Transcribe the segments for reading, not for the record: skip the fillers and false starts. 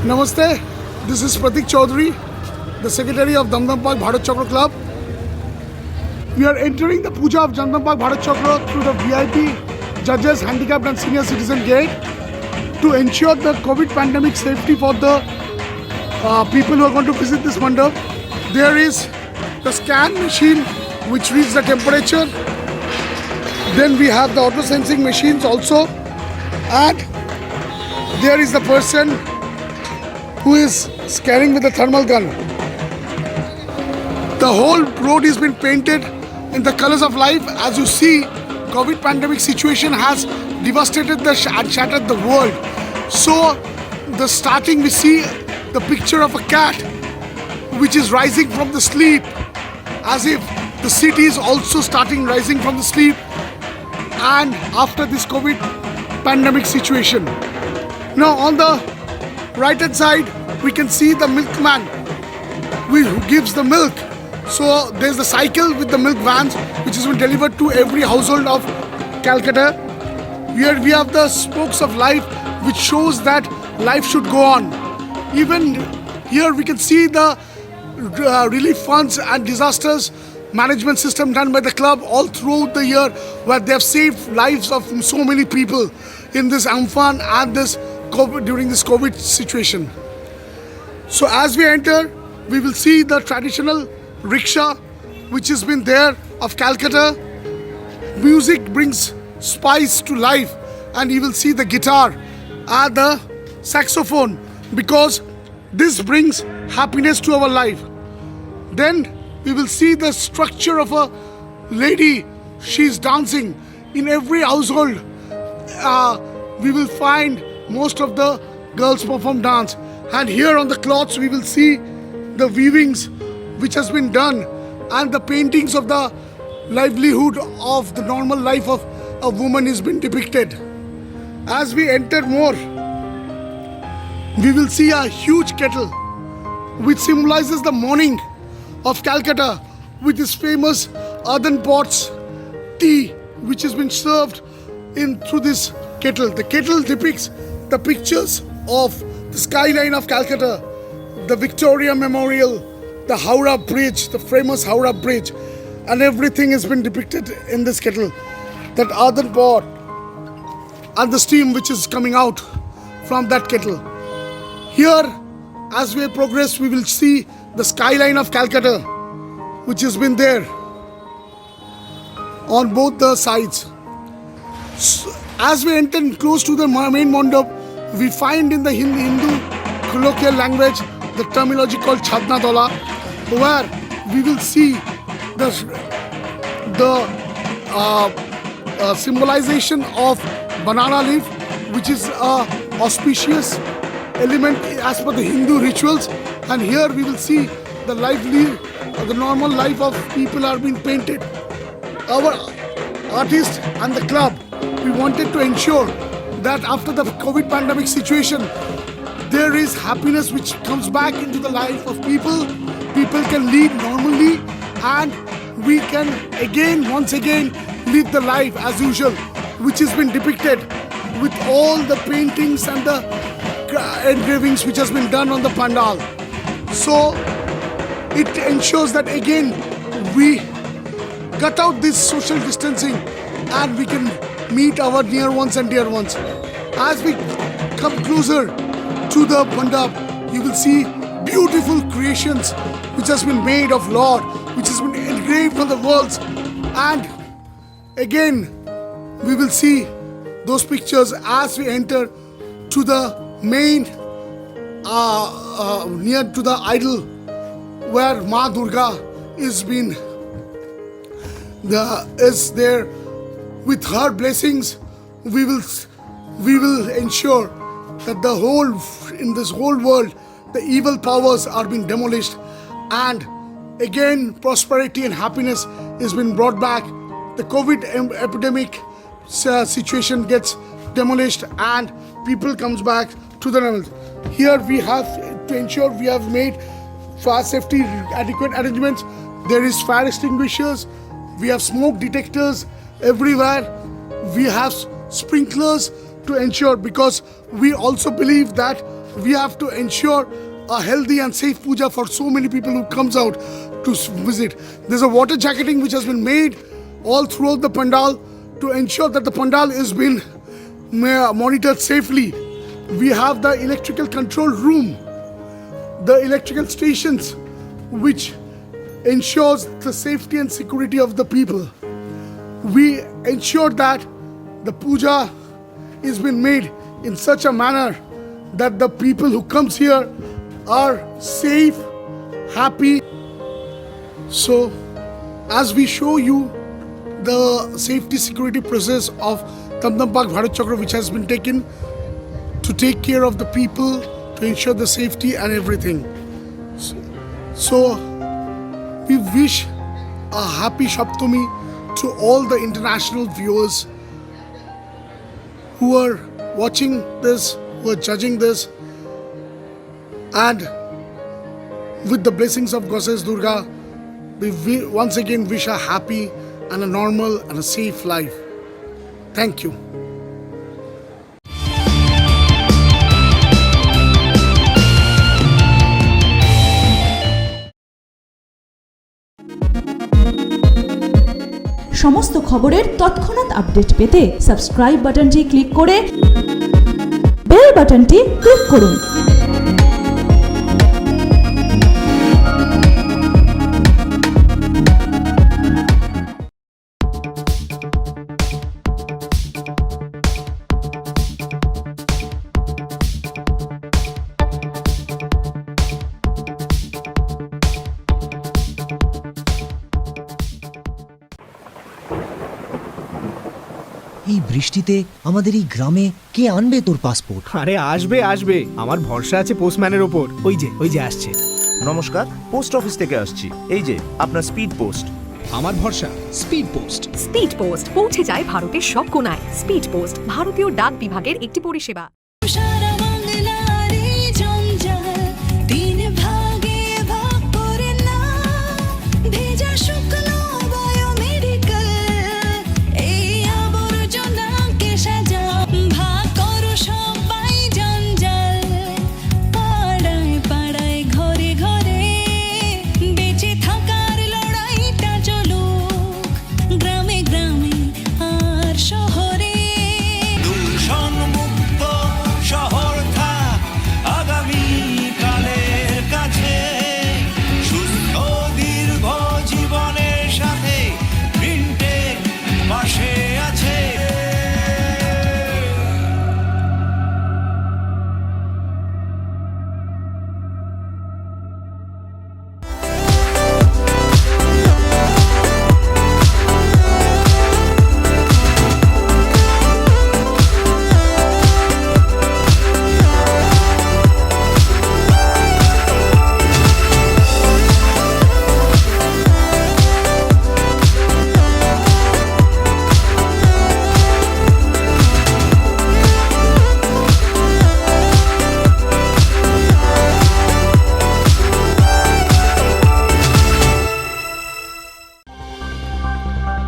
Namaste, this is Pratik Chaudhary, the Secretary of Damdam Park Bharat Chakra Club. We are entering the Puja of Damdam Park Bharat Chakra through the VIP, judges, handicapped and senior citizen gate to ensure the COVID pandemic safety for the people who are going to visit this mandap. There is the scan machine which reads the temperature. Then we have the auto sensing machines also, and there is the person who is scanning with the thermal gun. The whole road has been painted in the colors of life. As you see, COVID pandemic situation has devastated and shattered the world. So the starting we see the picture of a cat which is rising from the sleep, as if the city is also starting rising from the sleep and after this COVID pandemic situation. Now on the right hand side we can see the milkman who gives the milk. So there's the cycle with the milk vans which has been delivered to every household of Calcutta. Here we have the spokes of life which shows that life should go on. Even here we can see the relief funds and disasters management system done by the club all throughout the year, where they have saved lives of so many people in this Amphan and this COVID, during this COVID situation. So as we enter, we will see the traditional rickshaw which has been there of Calcutta. Music brings spice to life, and you will see the guitar and the saxophone, because this brings happiness to our life. Then we will see the structure of a lady. She's dancing. In every household we will find most of the girls perform dance, and here on the cloths we will see the weavings which has been done and the paintings of the livelihood of the normal life of a woman has been depicted. As we enter more, we will see a huge kettle which symbolizes the morning of Calcutta, with this famous earthen pots tea which has been served in through this kettle. The kettle depicts the pictures of the skyline of Calcutta, the Victoria Memorial, the Howrah Bridge, the famous Howrah Bridge, and everything has been depicted in this kettle. That earthen pot and the steam which is coming out from that kettle. Here, as we progress, we will see the skyline of Calcutta which has been there on both the sides. So, as we enter close to the main mandap, we find in the Hindu colloquial language the terminology called Chhadna Dola, where we will see the symbolization of banana leaf, which is a auspicious element as per the Hindu rituals. And here we will see the the normal life of people are being painted. Our artists and the club, we wanted to ensure that after the COVID pandemic situation, there is happiness which comes back into the life of people. People can lead normally, and we can once again live the life as usual, which has been depicted with all the paintings and the engravings which has been done on the pandal. So it ensures that again we cut out this social distancing and we can meet our near ones and dear ones. As we come closer to the mandap, you will see beautiful creations which has been made of Lord, which has been engraved on the walls, and again we will see those pictures as we enter to the main near to the idol where Ma Durga is there. With her blessings, we will ensure that in this whole world the evil powers are being demolished, and again prosperity and happiness has been brought back. The COVID epidemic situation gets demolished and people comes back to the normal. Here we have to ensure we have made fire safety adequate arrangements. There is fire extinguishers, we have smoke detectors everywhere, we have sprinklers to ensure, because we also believe that we have to ensure a healthy and safe puja for so many people who comes out to visit. There's a water jacketing which has been made all throughout the pandal to ensure that the pandal is been monitored safely. We have the electrical control room, the electrical stations which ensures the safety and security of the people. We ensure that the puja is been made in such a manner that the people who comes here are safe, happy. So as we show you the safety security process of Damdam Park Bharat Chakra which has been taken to take care of the people, to ensure the safety and everything. So we wish a happy Saptami to all the international viewers who are watching this, who are judging this, and with the blessings of Goddess Durga, we once again wish a happy and a normal and a safe life. Thank you. সমস্ত খবরের তৎক্ষণাৎ update পেতে subscribe বাটনটি click করে bell বাটনটি click করুন। এই বৃষ্টিতে আমাদের এই গ্রামে কে আনবে তোর পাসপোর্ট? আরে আসবে আসবে, আমার ভরসা আছে পোস্টম্যানের ওপর। ওই যে আসছে। নমস্কার, পোস্ট অফিস থেকে আসছি। এই যে আপনার স্পিড পোস্ট। আমার ভরসা স্পিড পোস্ট। স্পিড পোস্ট পৌঁছে যায় ভারতের সব কোণায়। স্পিড পোস্ট ভারতীয় ডাক বিভাগের একটি পরিষেবা।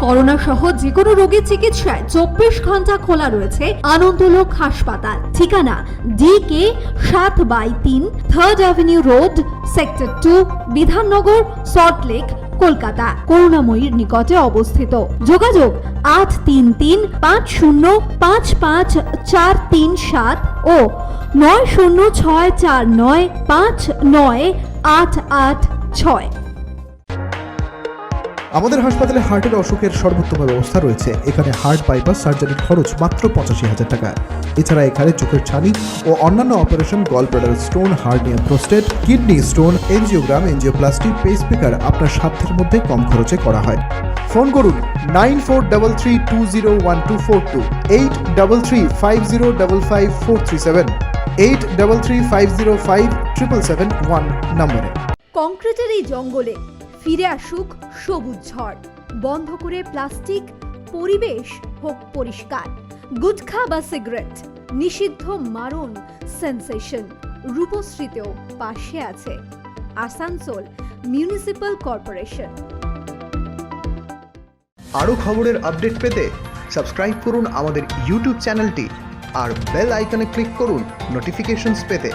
করোনা সহ যে কোনো রোগীর চিকিৎসায় 24 ঘন্টা খোলা রয়েছে আনন্দলোক হাসপাতাল। ঠিকানা DK 7/3 3rd avenue road, sector 2, Bidhannagar, Salt Lake, Kolkata. করুণাময়ীর নিকটে অবস্থিত। যোগাযোগ 8335554437 ও 9064959886। আমাদের হাসপাতালে হার্টের অসুখের সর্বোত্তম ব্যবস্থা রয়েছে। এখানে হার্ট বাইপাস সার্জারির খরচ মাত্র 85,000 টাকা। এছাড়া এখানে চোখের ছানি ও অন্যান্য operation, gall bladder stone, hernia, prostate, kidney stone, angiogram, angioplasty, pacemaker আপনার সাধ্যের মধ্যে কম খরচে করা হয়। ফোন করুন 9433201242, 8335055437, 8335057771 নম্বরে। কংক্রিটের এই জঙ্গলে ফিরে আসুক সবুজ ঝড়। বন্ধ করে প্লাস্টিক, পরিবেশ হোক পরিষ্কার। গুটখা বা সিগারেট নিষিদ্ধ, মারণ সেন্সেশন। রূপশ্রীতেও পাশে আছে আসানসোল মিউনিসিপাল কর্পোরেশন। আরও খবরের আপডেট পেতে সাবস্ক্রাইব করুন আমাদের ইউটিউব চ্যানেলটি আর বেল আইকনে ক্লিক করুন নোটিফিকেশনস পেতে।